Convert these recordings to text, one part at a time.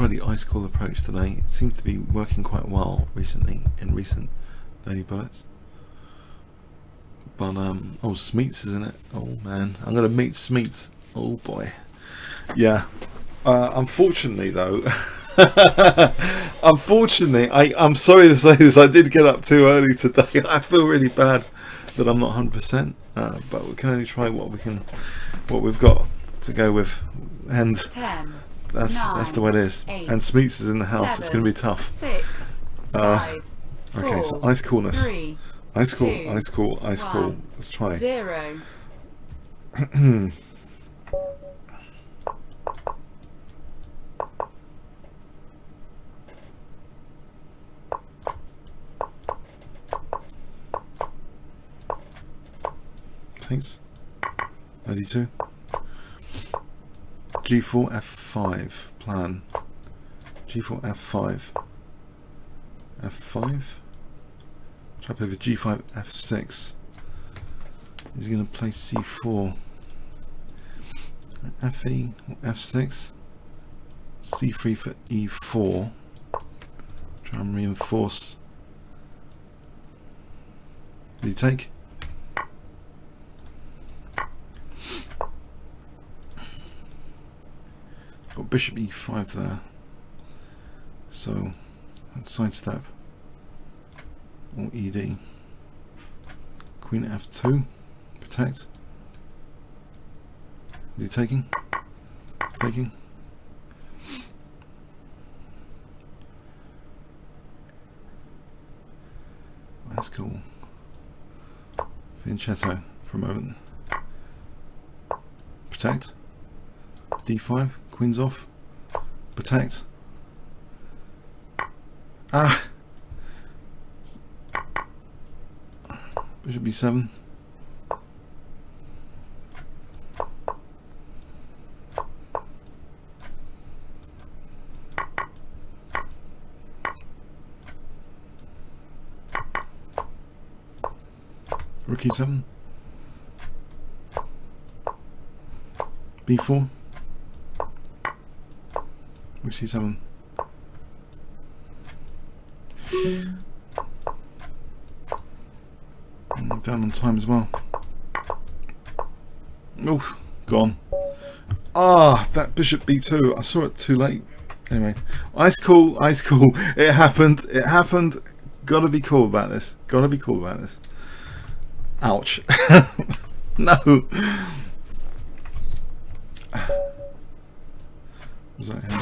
try the ice cool approach today. It seems to be working quite well recently in recent daily bullets. But oh, Smeets is in it. Oh man, I'm gonna meet Smeets. Oh boy. Yeah. Unfortunately though, I'm sorry to say this, I did get up too early today. I feel really bad that I'm not 100%, but we can only try what we've got to go with, and 10, that's the way it is. 8, and Smeets is in the house. 7, it's going to be tough. 6, 5, Okay, 4, so ice coolness, 3, ice cool, 2, ice cool, ice 1, cool. Let's try. 0. Thanks. 32. G4 F5 plan. G4 F5. F5. Try to play with G5 F6. He's going to play C4. FE F6. C3 for E4. Try and reinforce. Did he take? Got bishop E5 there. So let's sidestep. Or ED. Queen F2. Protect. Is he taking? Taking. That's cool. Fianchetto for a moment. Protect. D5. Queen's off. Protect. Ah! Bishop B7. Rook E7. B4. Rook C7. Down on time as well. Oh, gone. Ah, that bishop B2. I saw it too late. Anyway, ice cool, ice cool. It happened. It happened. Gotta be cool about this. Gotta be cool about this. Ouch. No. Was that him?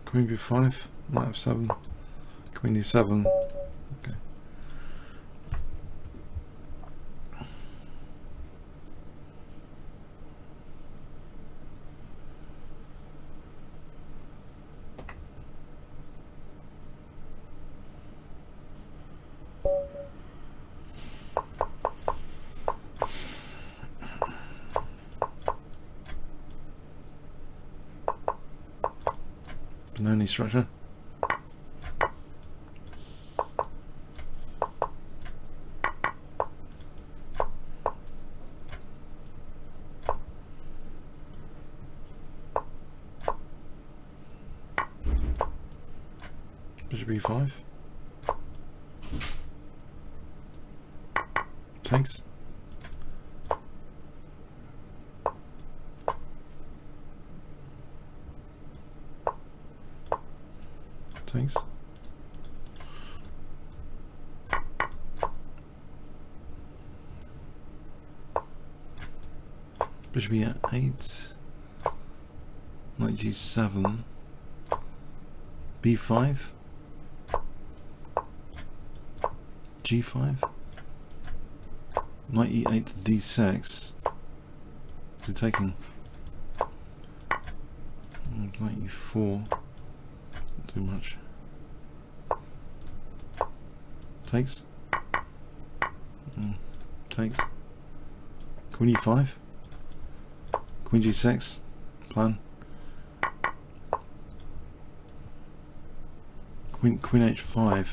Queen B5, knight F7, Queen E7. Okay. Benoni structure. Bishop E5. Takes. Takes. Bishop e8. Knight g7. b5. g5. Knight e8 to d6. Is it taking? Knight e4. Not too much. Takes. Takes. Queen e5. Queen g6. Plan. Queen h5.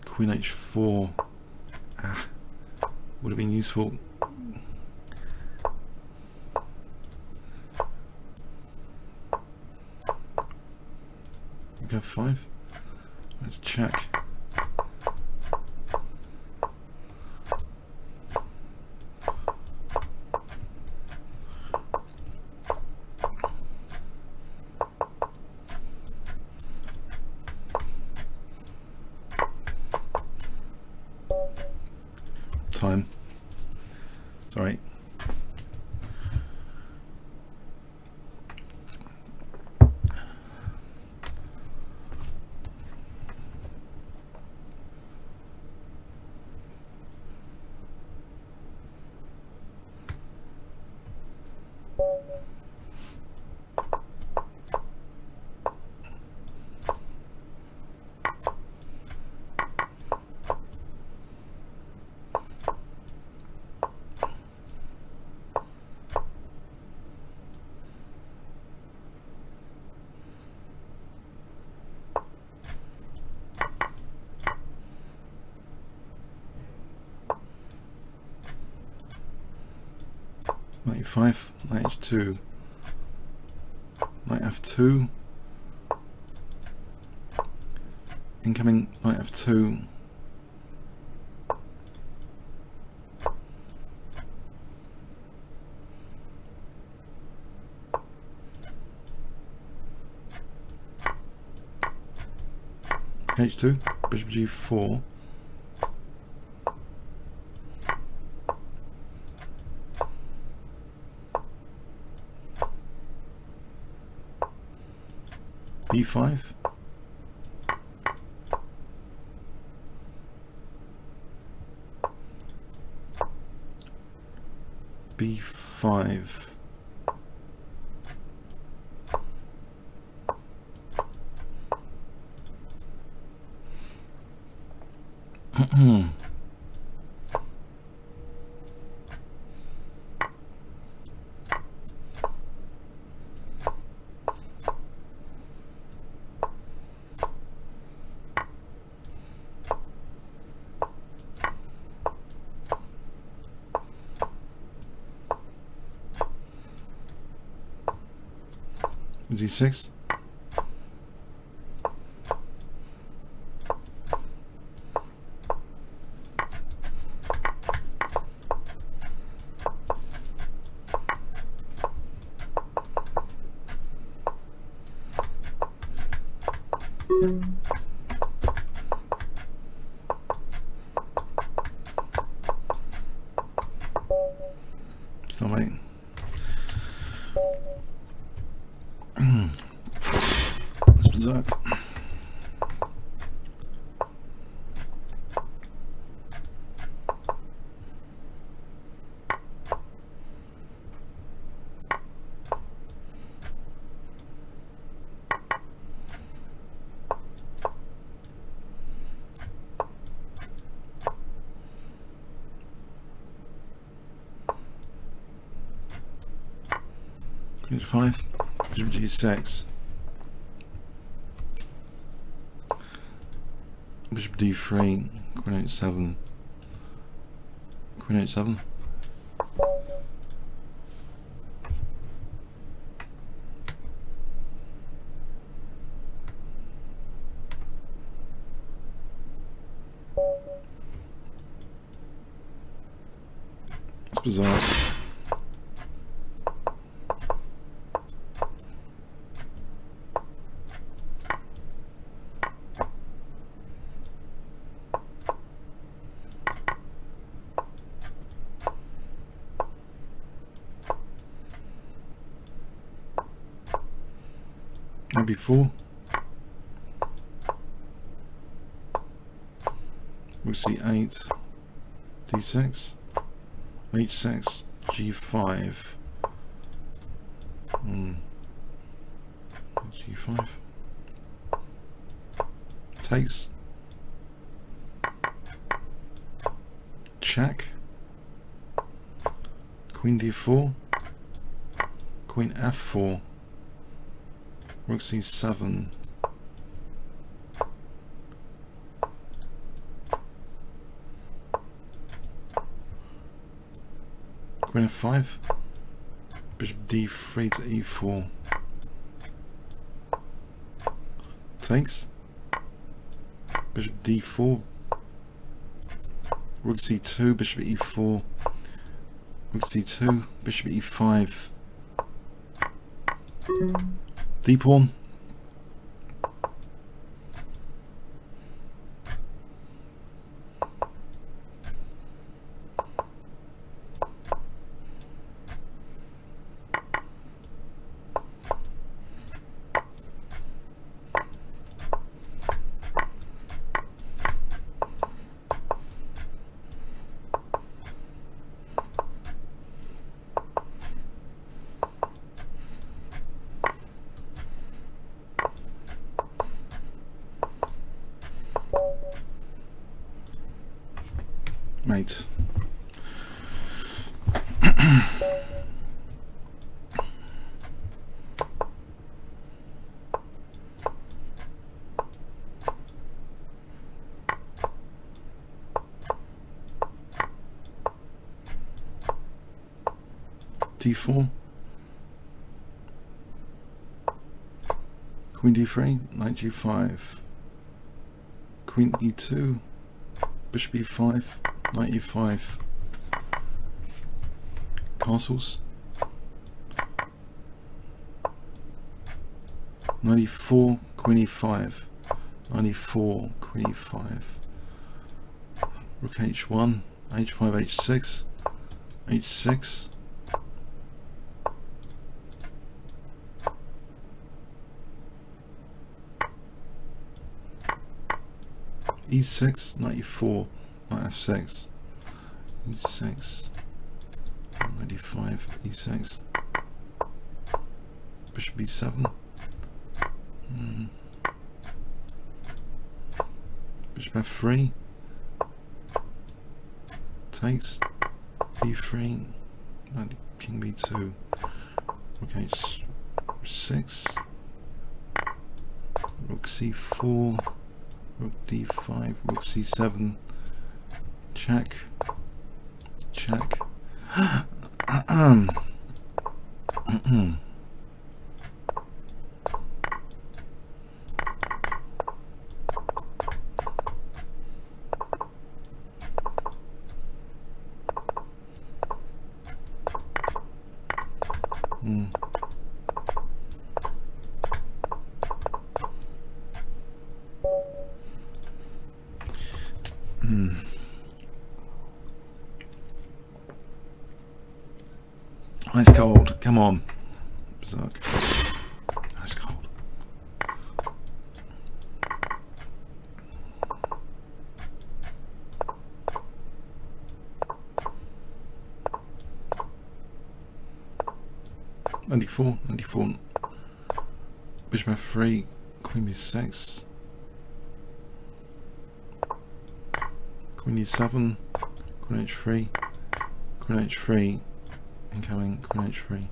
Queen h4. Would have been useful. Go 5. Let's check. Time. Sorry. Knight e5, knight h2, knight f2, incoming knight f2, h2, bishop g4, b5, b5, d6, still waiting. Let's Beserk. Queen h5, bishop g6, bishop d3, queen h7, queen h7, it's bizarre. Knight b4. Rook c8. d6. h6. g5. g5. Takes. Check. Queen d4. Queen f4. Rook c7. Queen f5. Bishop d3 to e4. Takes. Bishop d4. Rook c2. Bishop e4. Rook c2. Bishop e5. D pawn. Mate. d4. Queen d3, knight g5. Queen e2. Bishop e5. Knight e5. Castles. Knight e4. Queen e5. Knight e4. Queen e5. Rook h1. h5 h6. h6. e6, knight e4, knight f6, e6, knight e5, e6, bishop b7, bishop f3, takes, b3, knight king b2, rook h6, rook c4, rook d5, rook c7, check, check. Ice cold, come on. Beserk. Ice cold. Ninety-four. Bishop f3, queen b6, queen e7, queen h3, queen h3, incoming, queen h3,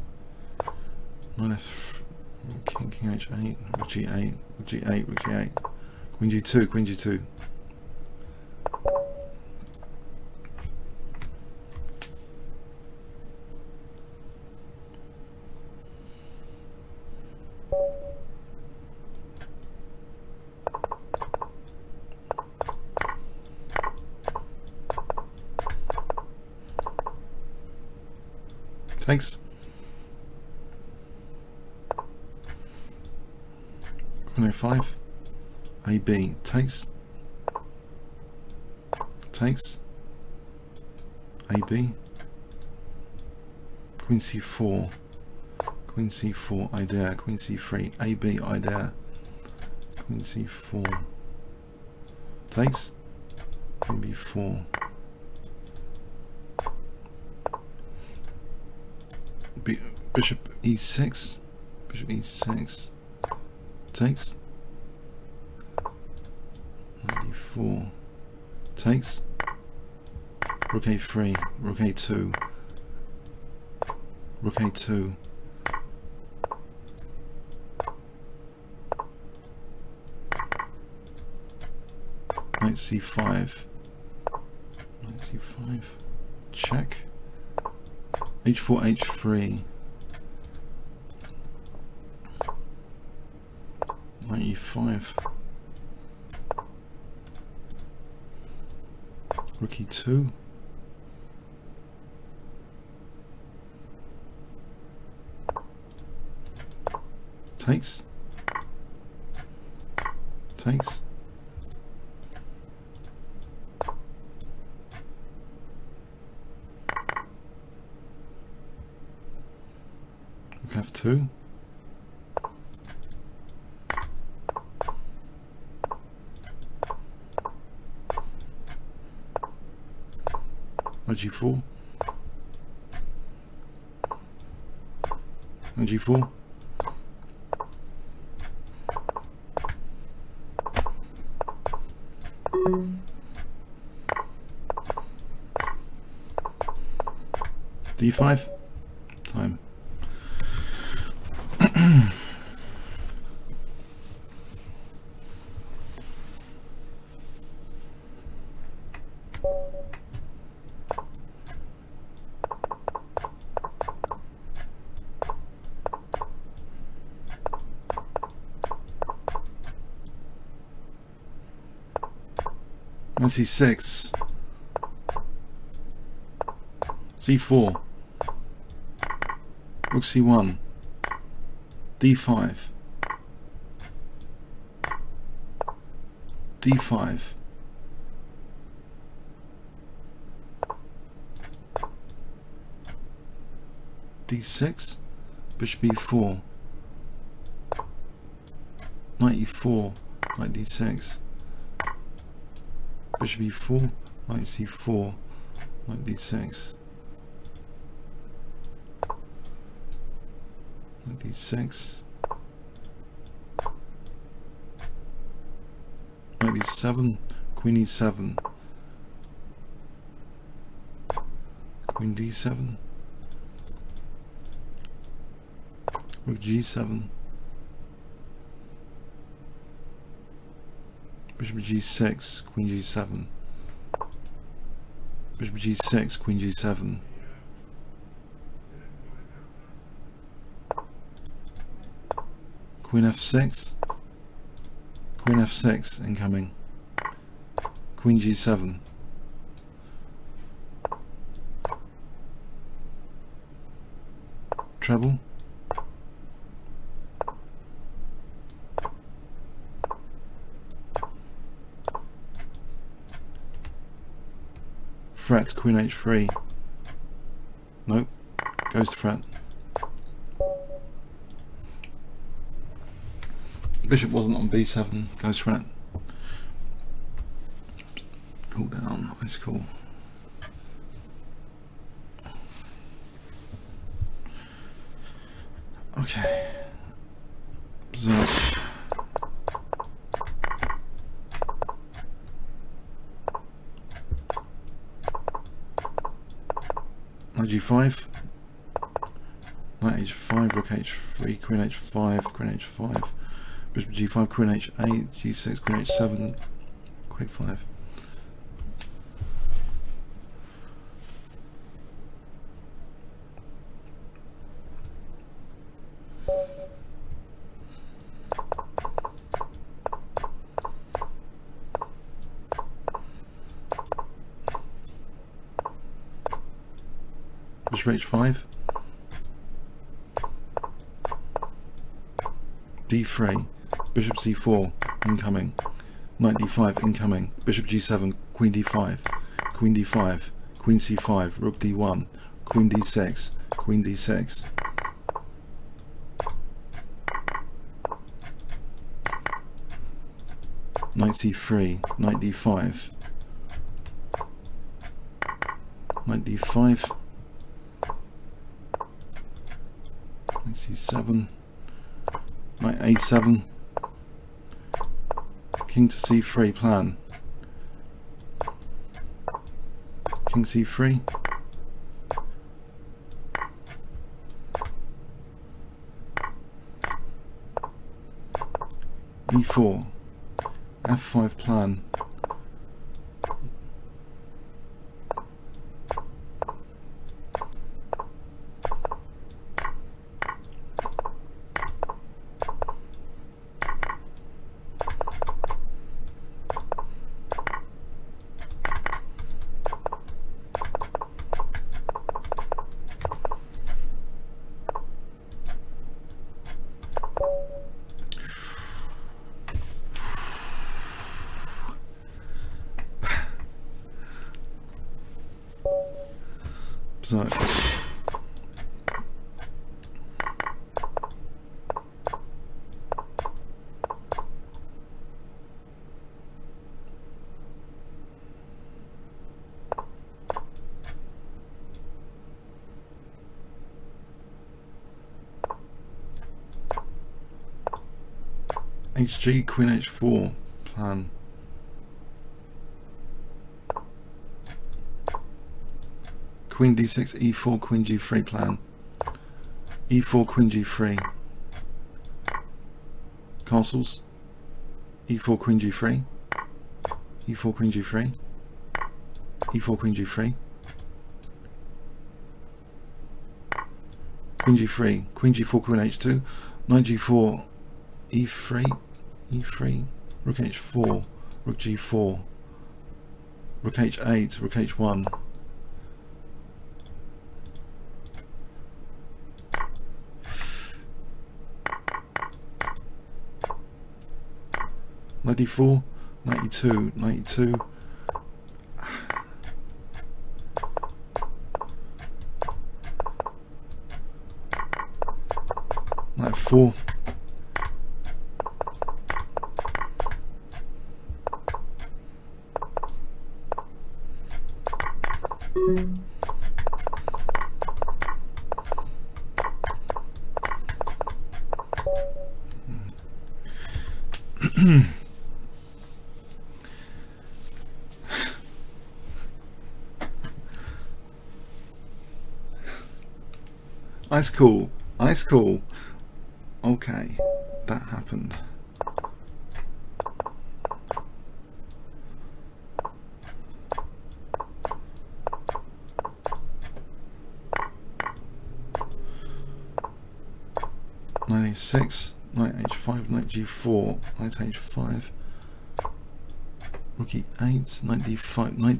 knight f, king h8, rook g8, rook g8, rook g8, queen g2, queen g2. Takes. Queen a5. AB. Takes. Takes. AB. Queen c4. Queen c4, I dare. Queen c3, AB, I dare. Queen c4. Takes. Queen b4. Bishop e6. Bishop e6. Takes. Knight d4. Takes. Rook a3. Rook a2. Rook a2. Knight c5. Knight c5. Check. h4, h3. Knight e5. Rook e2. Takes. Takes. Rook f2. Knight g4. Knight g4. d5. Time. c6. c4. Rook c1. d5. d5. d6. Bishop e4. Knight e4. Knight d6. Bishop e4. Knight c4. Knight d6. Knight d6. Knight b7. Queen e7. Queen d7. Rook g7. Bishop g6, Queen g7. Bishop g6, Queen g7. Queen f6. Queen f6 incoming. Queen g7. Treble. Fret, Queen h3. Nope. Goes to fret. Bishop wasn't on b7. Goes fret. Cool down. Nice, cool. Okay. Beserk. Knight g5. Knight h5, rook h3, queen h5, queen h5, bishop g5, queen h8, g6, queen h7, quick 5. Bishop h5, d3, bishop c4, incoming, knight d5, incoming, bishop g7, queen d5, queen d5, queen c5, rook d1, queen d6, queen d6, knight c3, knight d5, knight d5, knight c7, knight a7, king to c3 plan, king c3, e4, f5 plan, so HG, queen h4 plan, queen d6, e4, queen g3 plan, e4, queen g3, castles, e4, queen g3, e4, queen g3, e4, queen g3, queen g3, queen g4, queen h2, knight g4, e3, e3, rook h4, rook g4, rook h8, rook h1, knight d4, knight e2, knight e2, knight f4, ice cool, ice cool. Okay, that happened. Knight a6, knight h5, knight g4, knight h5, rook e8, knight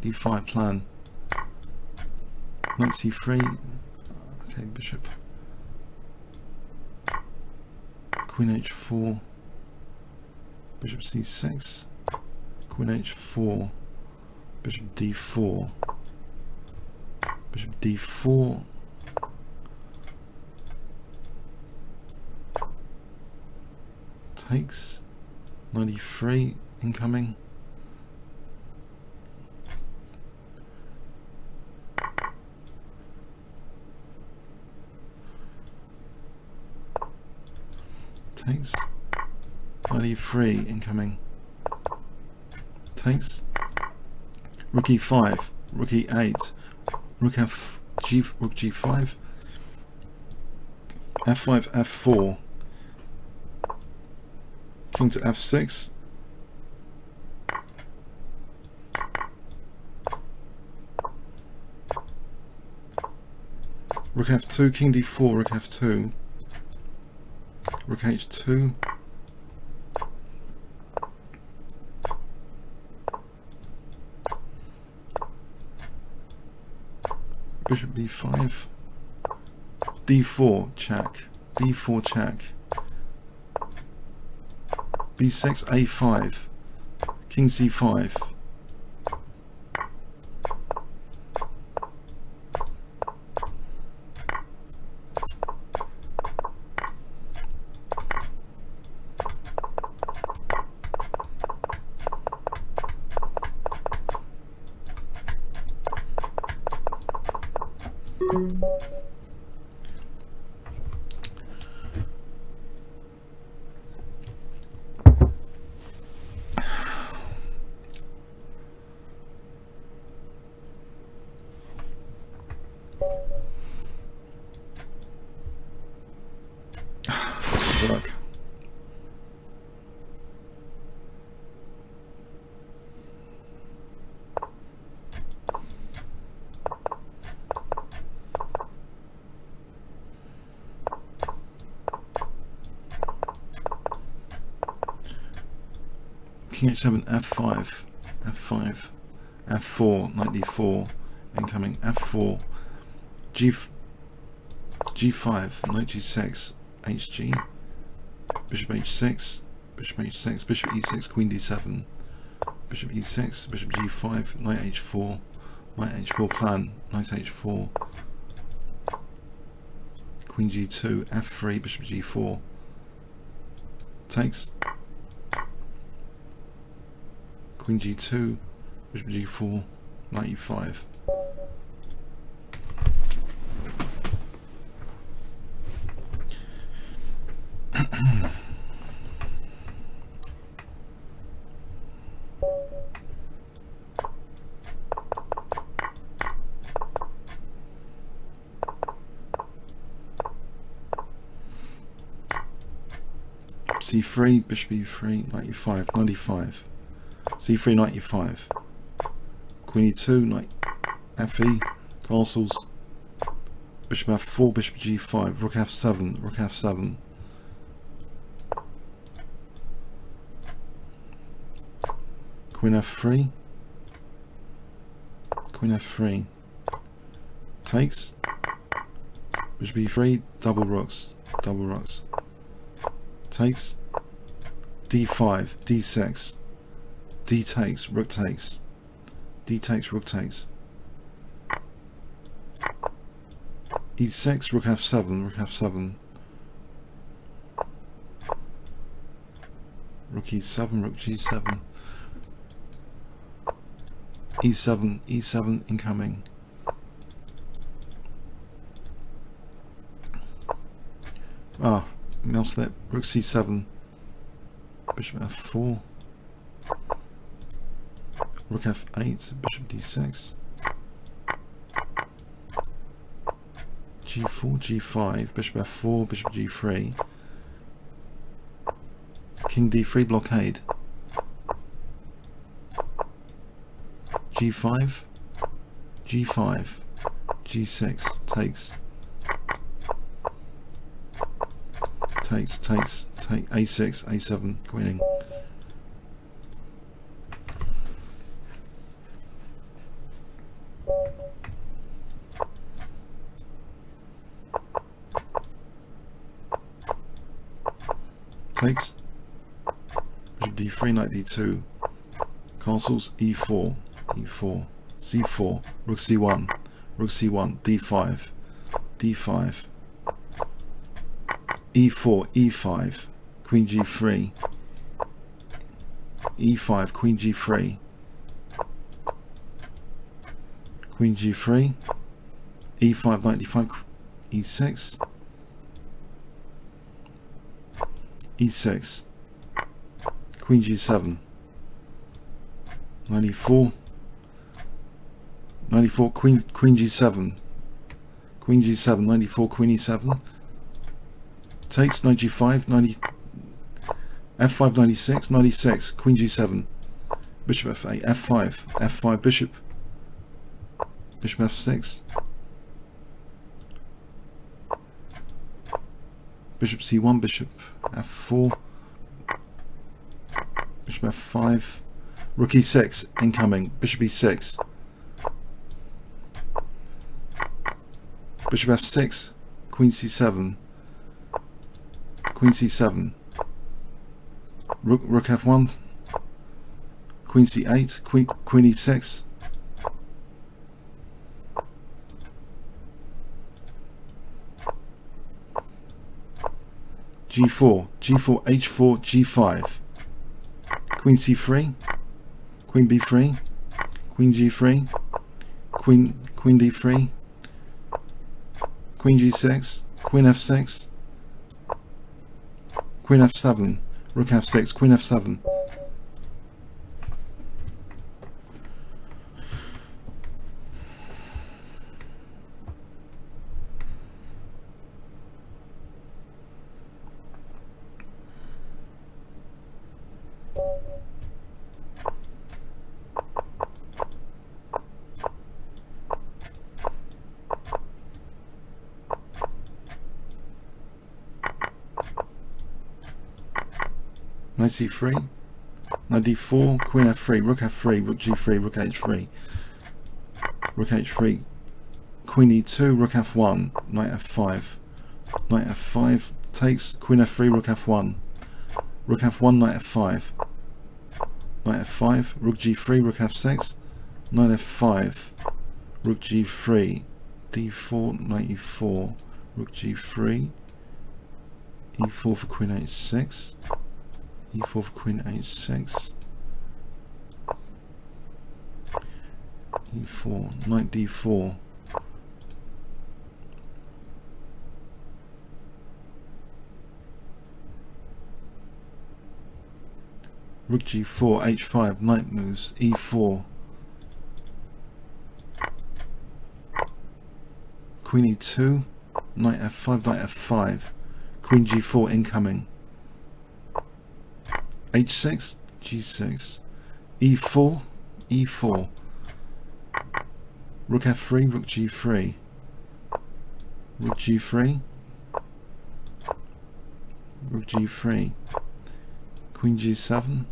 d5 plan, knight c3, okay, bishop, queen h4, bishop c6, queen h4, bishop d4, bishop d4, takes, 93 incoming, takes, 93 incoming, takes, rook e5, rook e8, rook rook g5, f5, f4, king to f6, rook f2, king d4, rook f2, rook h2, bishop b5, d4 check, d4 check, b6 a5, king c5, Beserk. King H7, F5, F5, F4, knight D4, incoming, F4, G5, knight G6, HG, bishop H6, bishop H6, bishop E6, queen D7, bishop E6, bishop G5, knight H4, knight H4 plan, knight H4, queen G2, F3, bishop G4, takes, queen G2, bishop G4, knight E5. C3, bishop E3, knight E5, knight E5. C3, knight E5. Queen E2, knight FE, castles. Bishop F4, bishop G5, rook F7, rook F7. Queen F3. Queen F3. Takes. Bishop E3, double rooks, double rooks. Takes. D5, D6. D takes, rook takes. D takes, rook takes. E6, rook F7, rook F7. Rook E7, rook G7. E7, E7 incoming. Ah, mouse slip, rook C7. Bishop F4. Rook F8, bishop D6. G4, G5, bishop F4, bishop G3. King D3 blockade. G5, G5, G6, takes. Takes, take, A6, A7, queening. Takes. Bishop D3, knight D2. Castles, E4, E4, C4, rook C1, rook C1, D5, D5. E4, E5, queen G3, E5, queen G3, queen G3, E5, knight D5, E6, E6, queen G7, 94, 94, queen G7, queen G7, 94, queen E7, takes, knight G5, 90, F5, 96, 96, queen G7, bishop F8, F5, F5, bishop F6, bishop C1, bishop F4, bishop F5, rook E6, incoming, bishop E6, bishop F6, queen C7, queen C7, rook F1, queen C8, queen E6, G4, G4, H4, G5, queen C3, queen B3, queen G3, queen D3, Queen G6, Queen F6, Queen F7, Rook F6, Queen F7. Knight C3, Knight D4, Queen F3, Rook F3, Rook G3, Rook H3, Rook H3, Queen E2, Rook F1, Knight F5, Knight F5 takes, Queen F3, Rook F1, Rook F1, Knight F5, Knight F5, Rook G3, Rook F6, Knight F5, Rook G3, D4, Knight E4, Rook G3, E4 for Queen H6, E4 for Queen H6, E4, Knight D4, Rook G4, H5, Knight moves, E4, Queen E2, Knight F5, Knight F5, Queen G4 incoming, H6, G6, E4, E4, Rook F3, Rook G3, Rook G3, Rook G3, Queen G7,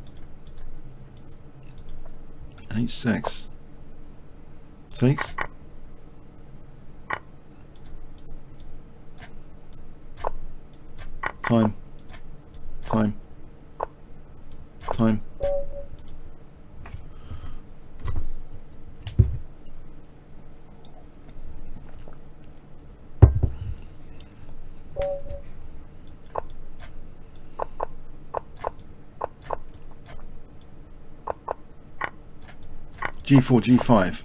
H6, takes, time, time, time. G4, G5,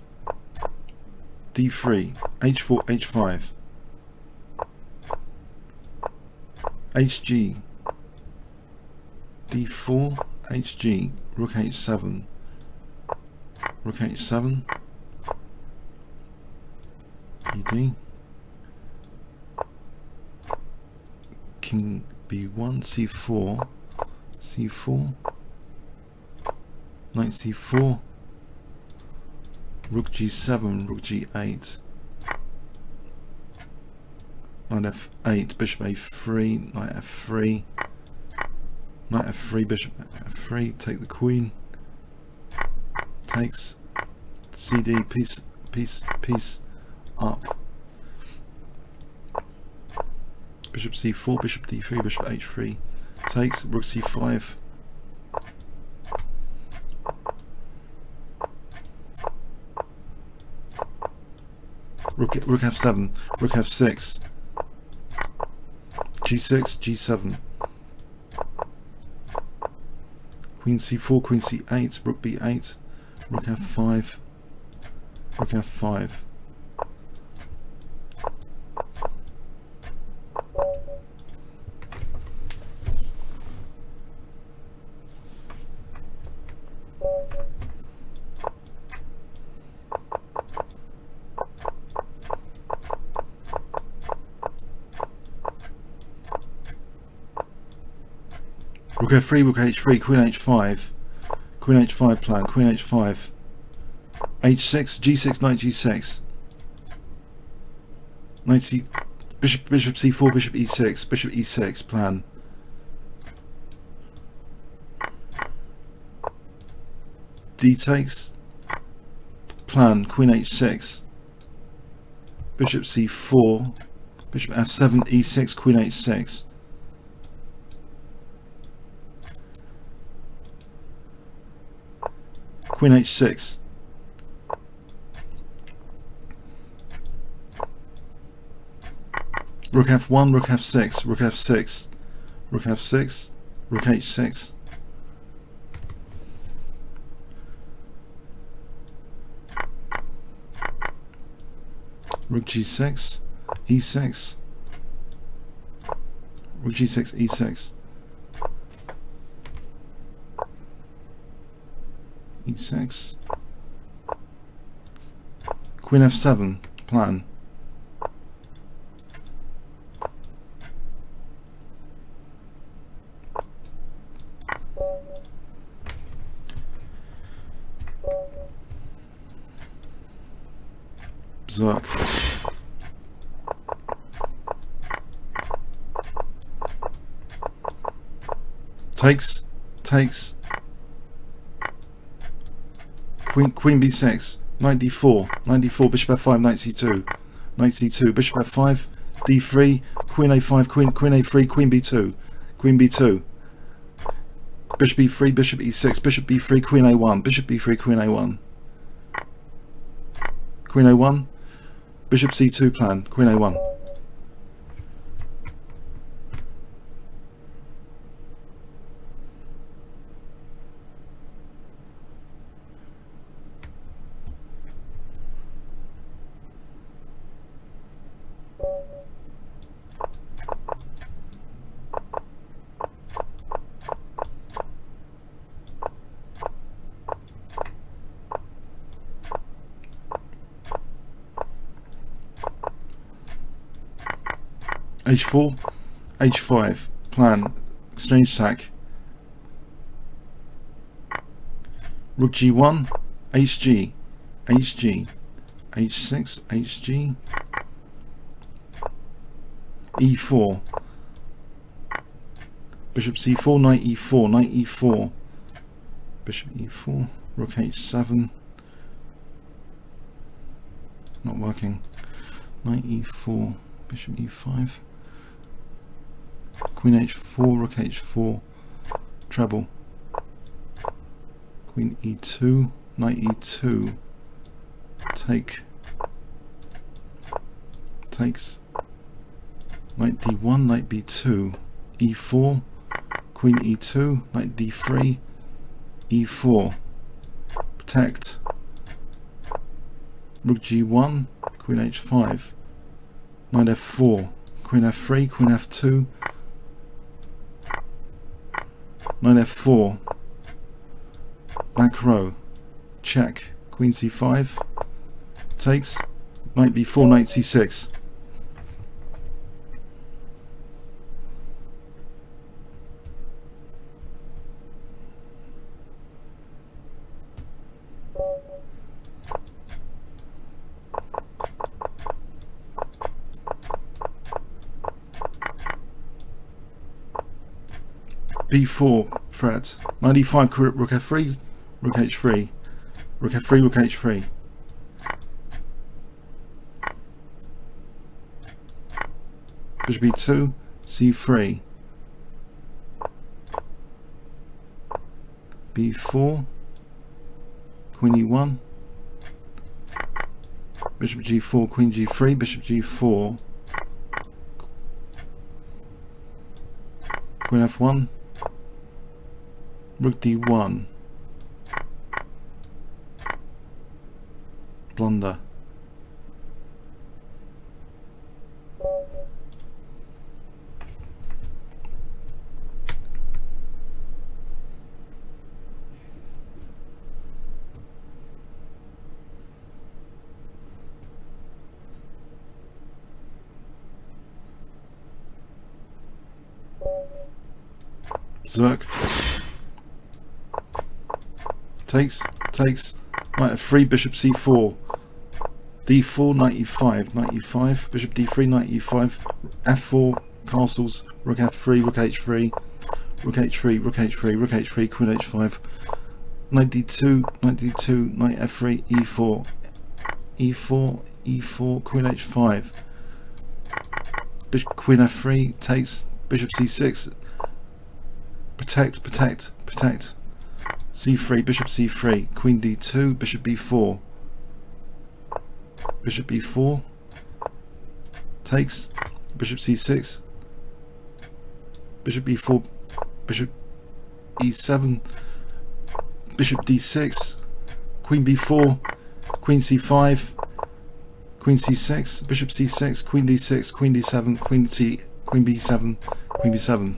D3, H4, H5, HG, D4, HG, Rook H7, Rook H7, ED, King B1, C4, C4, Knight C4, Rook G7, Rook G8, Knight F8, Bishop A3, Knight F3, Knight F3, Bishop F3, take the Queen, takes, CD, piece, piece, piece, up, Bishop C4, Bishop D3, Bishop H3, takes, Rook C5, Rook F7, Rook F6, G6, G7, Queen C4, Queen C8, Rook B8, Rook F5, Rook F5. Rook F3, Rook H3, Queen H5, Queen H5 plan, Queen H5, H6, G6, Knight G6, Knight C, Bishop C4, Bishop E6, Bishop E6 plan, D takes, plan, Queen H6, Bishop C4, Bishop F7, E6, Queen H6, Queen H6, Rook F1, Rook F6, Rook F6, Rook F6, Rook H6, Rook G6, e6, rook g6, e6, e6, queen f7, plan. Beserk. Takes. Queen b6. Knight d4. Knight d4. Bishop f5. Knight c2. Knight c2. Bishop f5. d3. Queen a5. Queen a3. Queen b2. Queen b2. Bishop e3. Bishop e6. Bishop b3. Queen a1. Bishop b3. Queen a1. Queen a1. Bishop c2 plan. Queen a1. h4, h5, plan, exchange attack, rook g1, hg, hg, h6, hg, e4, bishop c4, knight e4, knight e4, bishop e4, rook h7, not working, knight e4, bishop e5, queen h4, rook h4, treble, queen e2, knight e2, takes, knight d1, knight b2, e4, queen e2, knight d3, e4, protect, rook g1, queen h5, knight f4, queen f3, queen f2, knight f4, back row, check, queen c5, takes, knight b4, knight c6. b4 threat, knight e5, rook f3, rook h3, rook f3, rook h3, bishop b2, c3, b4, queen e1, bishop g4, queen g3, bishop g4, queen f1, rook d1, blunder, Beserk, takes, knight f3, bishop c4, d4, knight e5, bishop d3, knight e5, f4, castles, rook f3, rook h3, rook h3, rook h3, rook h3, queen h5, knight d2, knight f3, e4, e4, queen h5, bishop, queen f3, takes, bishop c6, protect, c3, bishop c3, queen d2, bishop b4, takes, bishop c6, bishop b4, bishop e7, bishop d6, queen b4, queen c5, Queen c6, bishop c6, queen d6, queen d7, queen b7, queen b7.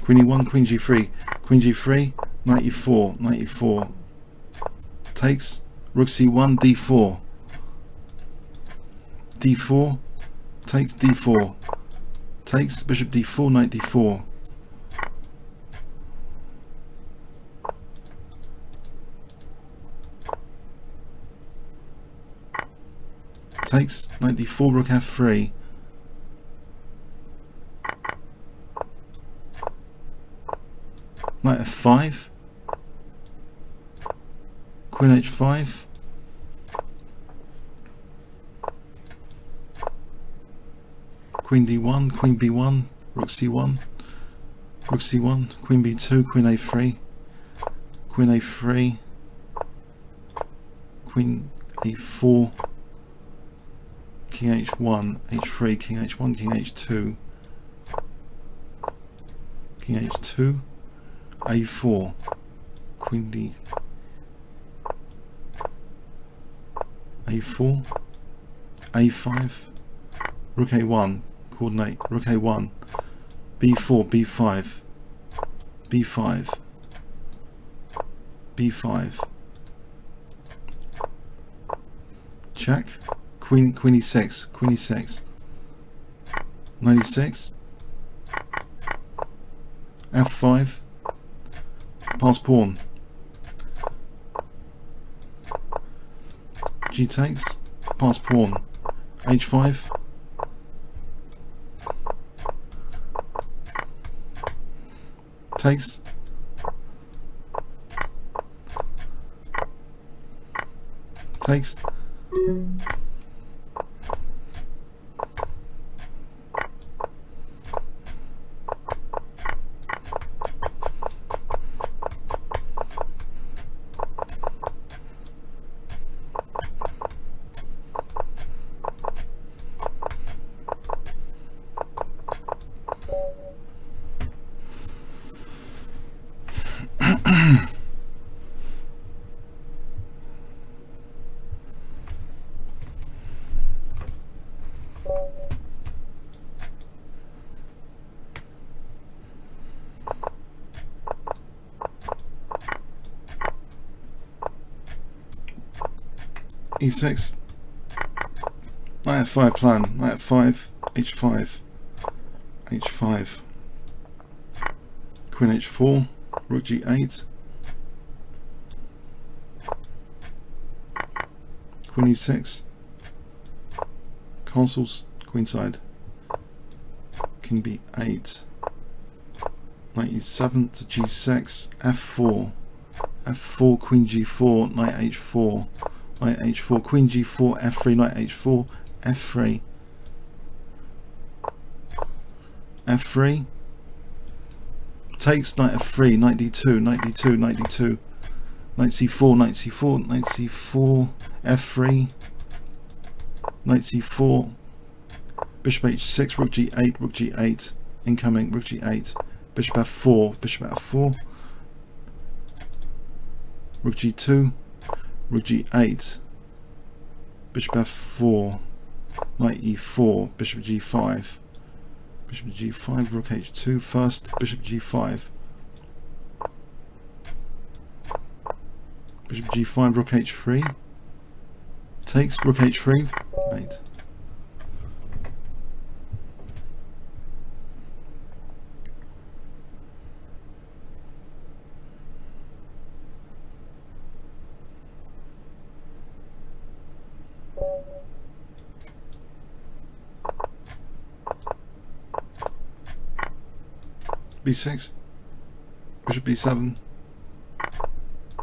Queen e1, queen g3, queen g3, knight e4, knight e4. Takes, rook c1, d4. d4, takes d4. Takes, bishop d4, knight d4. Takes, knight d4, rook f3. Knight f5. Queen h5. Queen d1, queen b1, rook c1, rook c1, queen b2, queen a3, queen a3, queen a4, king h1, h3, king h1, king h2, king h2, a4, queen d, a4, a5, rook a1, coordinate, rook a1, b4, b5, b5, b5, check, queen e6, queen e6, knight e6, f5, pass pawn, g takes, pass pawn, h5, takes, takes, e6, knight f5 plan, knight f5, h5, h5, queen h4, rook g8, queen e6, castles, queenside, king b8, knight e7 to g6, f4, f4, queen g4, knight h4, knight h4, queen g4, f3, knight h4, f3, f3, takes, knight f3, knight d2, knight d2, knight d2, knight c4, knight c4, knight c4, f3, knight c4, bishop h6, rook g8, rook g8, incoming, rook g8, bishop f4, bishop f4, rook g2, rook g8, bishop f4, knight e4, bishop g5, bishop g5, rook h2, first, bishop g5, bishop g5, rook h3, takes, rook h3, mate. b6, bishop b7,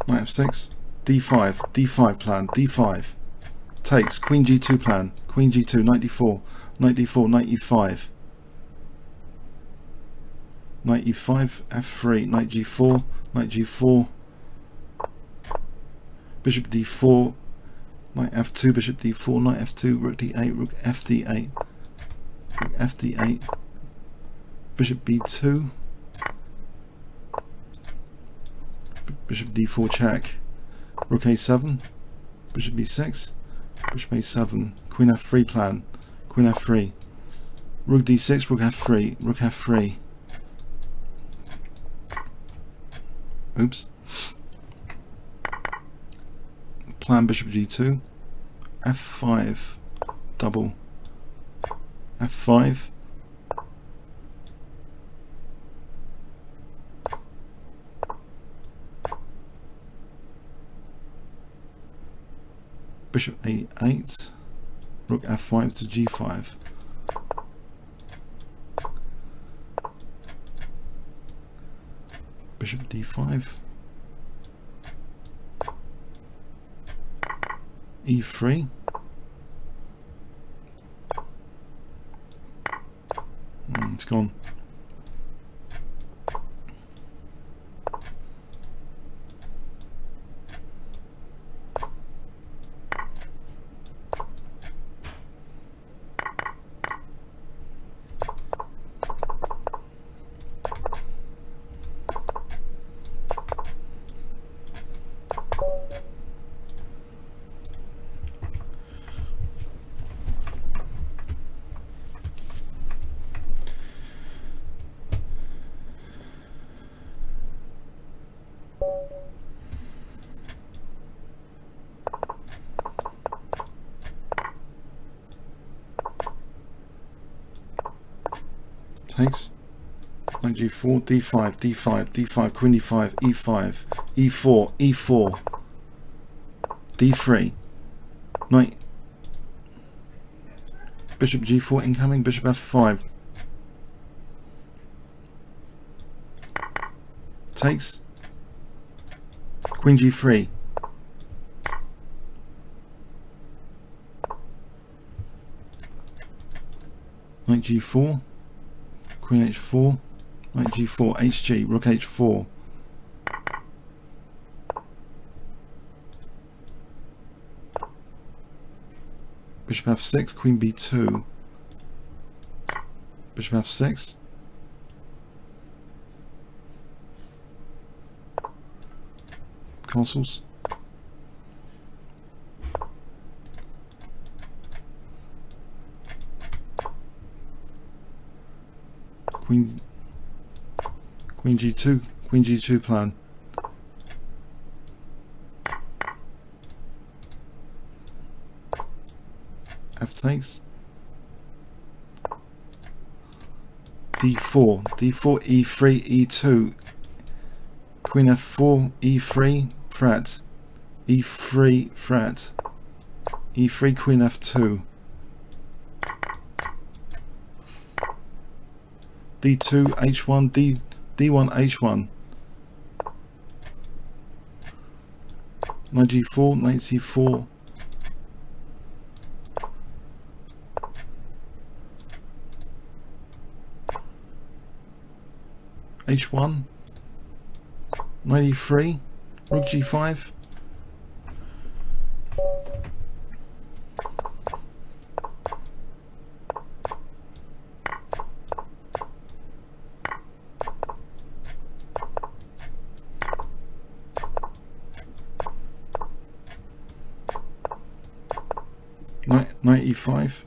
knight f6, d5, d5 plan, d5, takes, queen g2 plan, queen g2, knight d4, knight d4, knight e5, knight e5, f3, knight g4, knight g4, bishop d4, knight f2, bishop d4, knight f2, rook d8, rook fd8, rook fd8, Bishop b2, bishop d4 check, rook a7, bishop b6, bishop a7, queen f3 plan, queen f3, rook d6, rook f3, rook f3. Oops. Plan bishop g2, f5, double, f5, bishop a8, rook f5 to g5, bishop d5, e3, it's gone. Takes. Knight g4, d5, d5, d5, queen d5, e5, e4, e4, d3, knight, bishop g4 incoming, bishop f5, takes, queen g3, knight g4, queen h4, knight g4, hg, rook h4, bishop f6, queen b2, bishop f6, castles, queen g2, queen g2 plan, f takes, d4, d4, e3, e2, queen f4, e3, threat, e3, threat, e3, queen f2, d2, h1, d1, h1, knight g4, knight c4, h1, knight e3, rook g5, knight e5,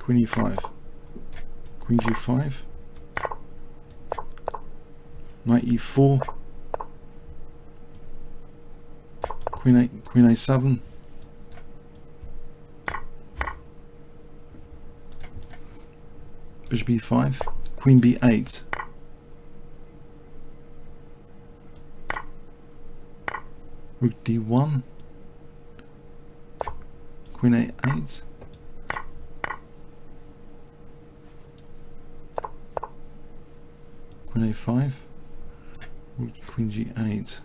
queen e5, queen g5, knight e4, queen a7, bishop e5, queen b8, rook d1, queen a8, queen a5, rook queen g8,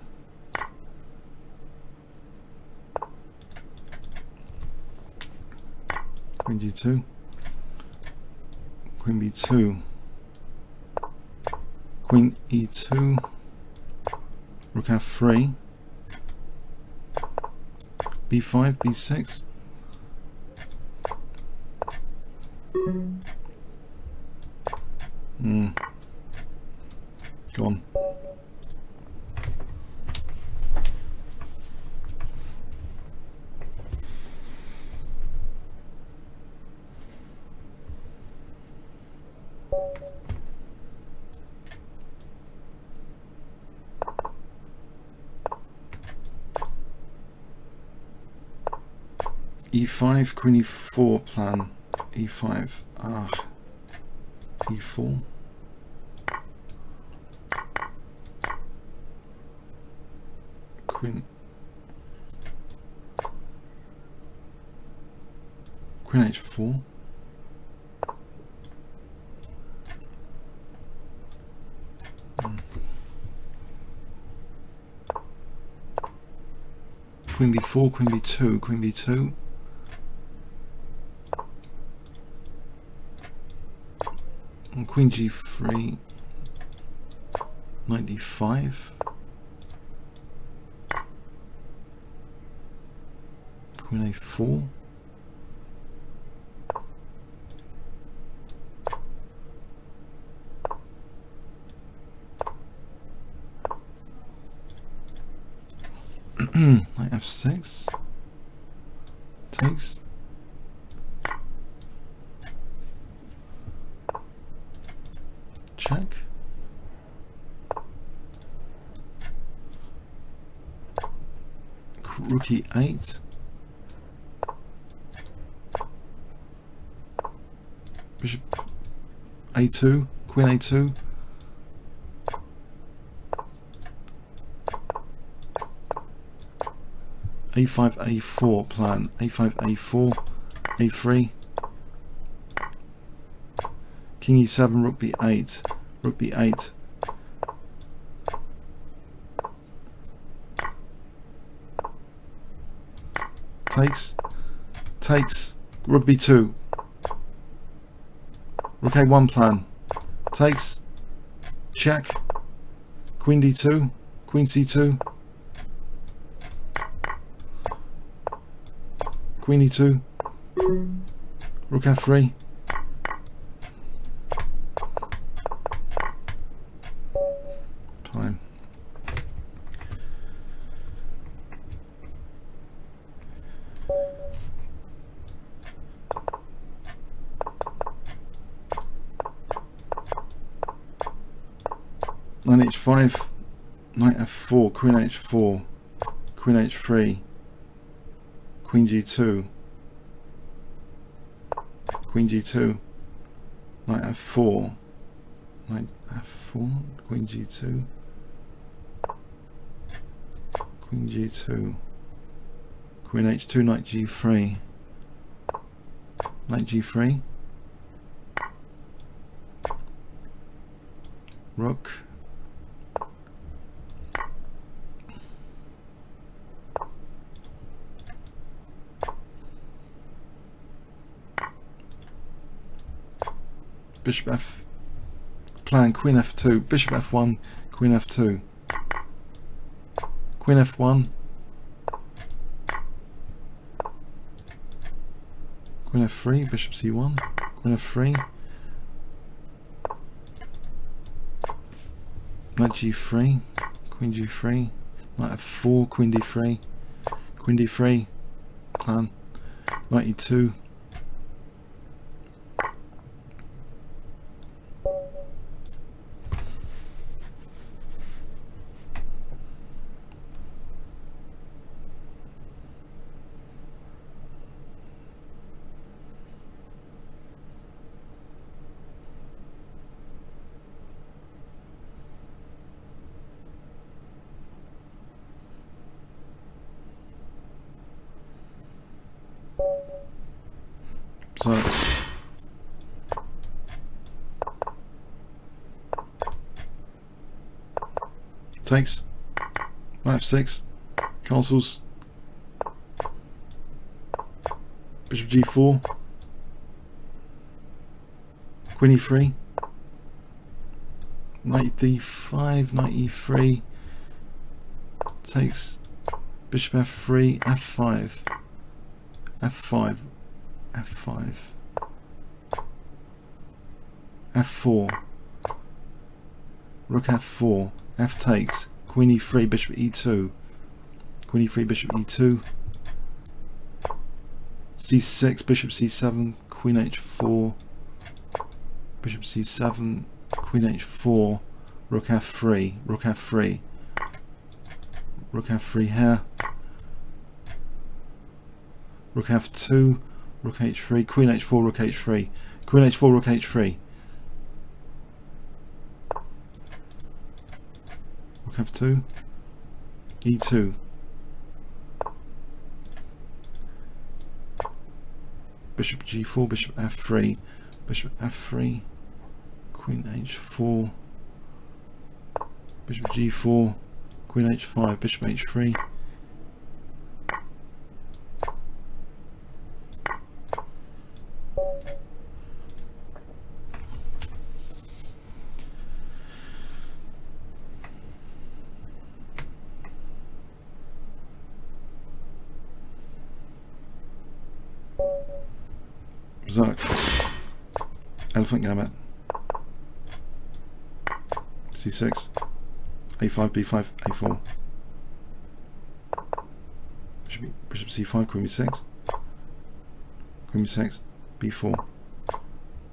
queen g2, queen b2, queen e2, rook f3, b5, b6, Gone. E5, queen e4 plan. E5. E4. Queen h4. Queen b4, queen b2, queen b2. And queen g3, knight d5. Queen a4. Knight f6. Takes. Check. Rook e8. Bishop a2, queen a2. A5, a4 plan. A5, a4, a3. King e7, rook b8, rook b8. Takes, takes, rook b2. Rook a1 plan. Takes, check. Queen d2, queen c2. Queen e2. Rook f3. Fine. Knight h5, knight f4, queen h4, queen h3, queen g2, queen g2, knight f4, knight f4, queen g2, queen g2, queen h2, knight g3, knight g3, rook, bishop f plan, queen f2, bishop f1, queen f2, queen f1, queen f3, bishop c1, queen f3, knight g3, queen g3, knight f4, queen d3, queen d3, plan, knight e2, so takes, knight f6, castles, bishop g4, queen e3, knight d5, knight e3, takes, bishop f3, f5, f5, f5, f4, rook f4, f takes, queen e3, bishop e2, queen e3, bishop e2, c6, bishop c7, queen h4, bishop c7, queen h4, rook f3, rook f3, rook f3 here, rook f2, rook h3, queen h4, rook h3, queen h4, rook h3, rook f2, e2, bishop g4, bishop f3, bishop f3, queen h4, bishop g4, queen h5, bishop h3, Beserk, elephant gambit, c6, a5, b5, a4, bishop c5, queen b6, queen b6, b4,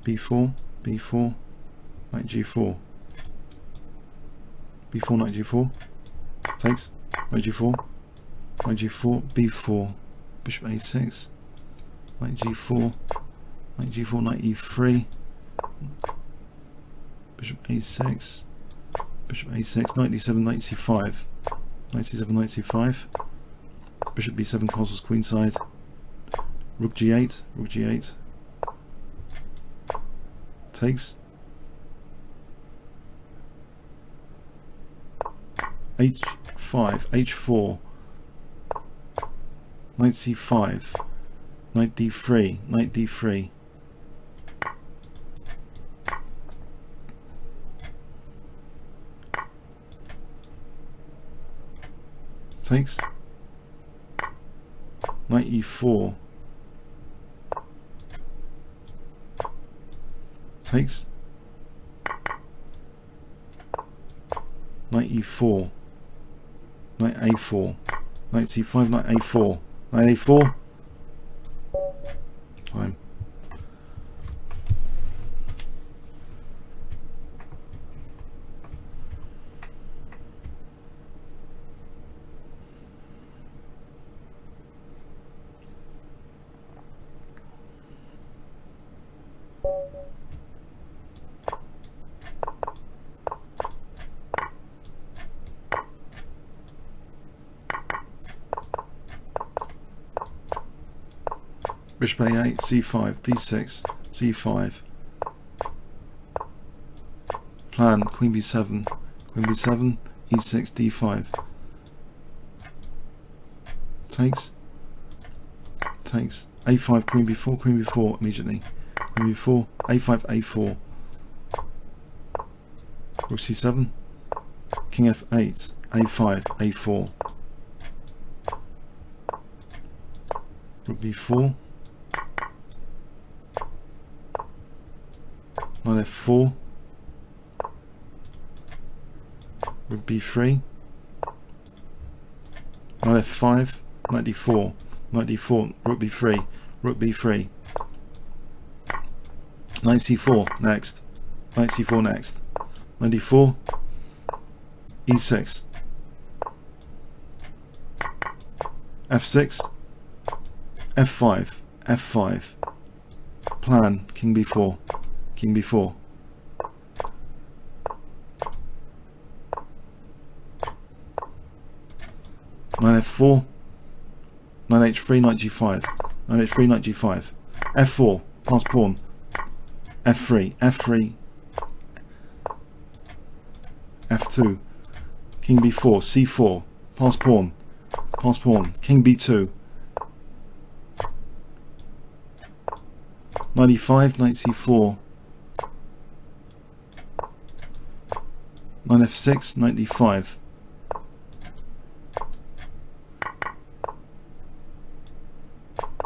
b4, b4, knight g4, b4, knight g4, takes, knight g4, knight g4, b4, bishop a6, knight g4, knight g4, knight e3, bishop a6, bishop a6, knight d7, knight c5, knight c7, knight c5, bishop b7, castles queenside, rook g8, rook g8, takes, h5, h4, knight c5, knight d3, knight d3, takes, knight e4, takes, knight e4, knight a4, knight c5, knight a4, knight a4, time. Bishop a8, c5, d6, c5. Plan, queen b7, e6, d5. Takes, takes, a5, queen b4 immediately. Queen b4, a5, a4. Rook c7, king f8, a5, a4. Rook b4. Knight f4, rook b3, knight f5, knight d4, rook b3, rook b3, knight c4 next, knight c4 next, knight d4, e6, f6, f5, f5, plan, king b4, king b4, knight f4, knight h3, knight g5, knight h3, knight g5, f4, pass pawn, f3, f3, f2, king b4, c4, pass pawn, king b2, knight e5, knight c4, knight f6, knight d5,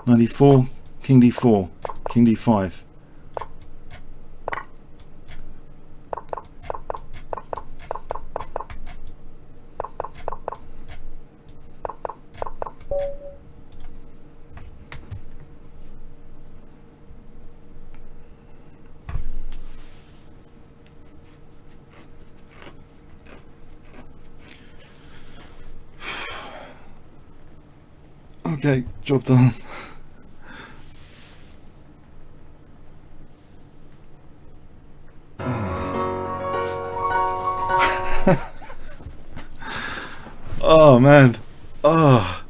knight e4, king d4, king d5, Okay, job done. Oh man. Oh.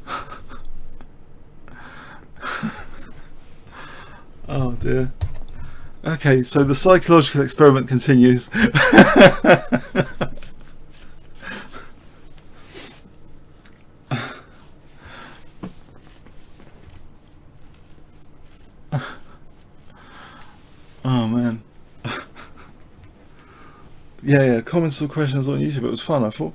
Oh dear. Okay, so the psychological experiment continues. Oh man. Yeah, comments or questions on YouTube. It was fun, I thought.